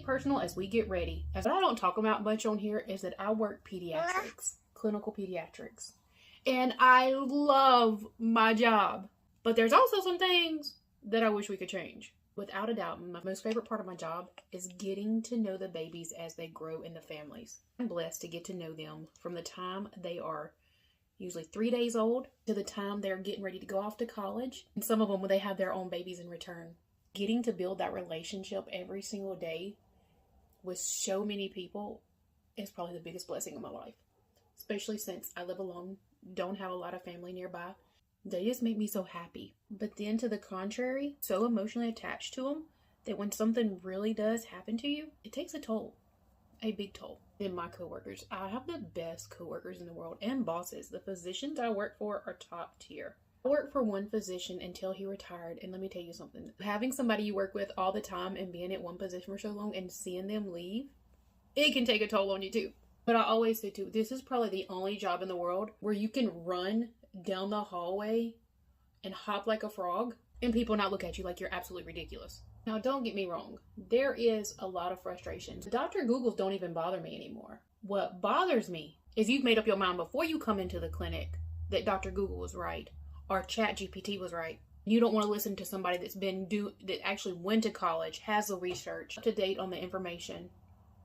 personal as we get ready. What I don't talk about much on here is that I work pediatrics, clinical pediatrics. And I love my job. But there's also some things that I wish we could change. Without a doubt, my most favorite part of my job is getting to know the babies as they grow in the families. I'm blessed to get to know them from the time they are usually 3 days old to the time they're getting ready to go off to college. And some of them, when they have their own babies in return. Getting to build that relationship every single day with so many people is probably the biggest blessing of my life. Especially since I live alone, don't have a lot of family nearby. They just make me so happy. But then to the contrary, so emotionally attached to them that when something really does happen to you, it takes a toll. A big toll. And my coworkers, I have the best coworkers in the world and bosses. The physicians I work for are top tier. I worked for one physician until he retired, and let me tell you something. Having somebody you work with all the time and being at one position for so long and seeing them leave, it can take a toll on you too. But I always say too, this is probably the only job in the world where you can run down the hallway and hop like a frog and people not look at you like you're absolutely ridiculous. Now, don't get me wrong. There is a lot of frustration. Dr. Googles don't even bother me anymore. What bothers me is you've made up your mind before you come into the clinic that Dr. Google was right or ChatGPT was right. You don't want to listen to somebody that actually went to college, has the research, up to date on the information,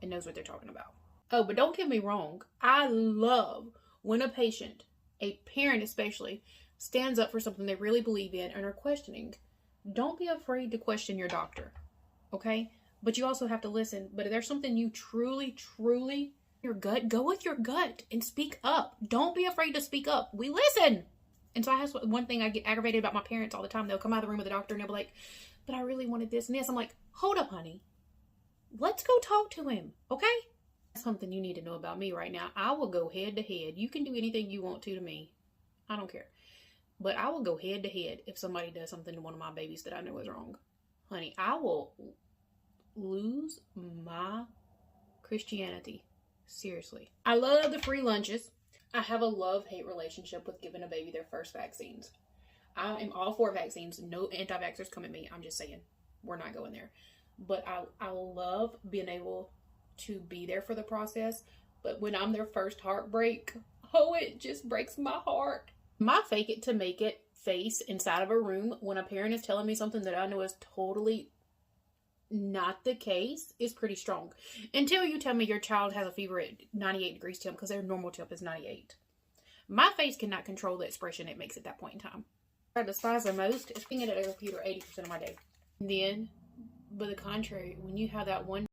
and knows what they're talking about. Oh, but don't get me wrong. I love when a patient, a parent especially, stands up for something they really believe in and are questioning. Don't be afraid to question your doctor, okay? But you also have to listen. But if there's something you truly, your gut, go with your gut and speak up. Don't be afraid to speak up. We listen. And so that's one thing I get aggravated about my parents all the time. They'll come out of the room with the doctor and they'll be like, but I really wanted this and this. I'm like, hold up, honey. Let's go talk to him, okay? That's something you need to know about me right now. I will go head to head. You can do anything you want to me. I don't care. But I will go head to head if somebody does something to one of my babies that I know is wrong. Honey, I will lose my Christianity. Seriously. I love the free lunches. I have a love-hate relationship with giving a baby their first vaccines. I am all for vaccines. No anti-vaxxers come at me. I'm just saying. We're not going there. But I love being able to be there for the process. But when I'm their first heartbreak, oh, it just breaks my heart. My fake it to make it face inside of a room when a parent is telling me something that I know is totally not the case is pretty strong. Until you tell me your child has a fever at 98 degrees temp because their normal temp is 98. My face cannot control the expression it makes at that point in time. What I despise the most is being at a computer 80% of my day. And then, by the contrary, when you have that one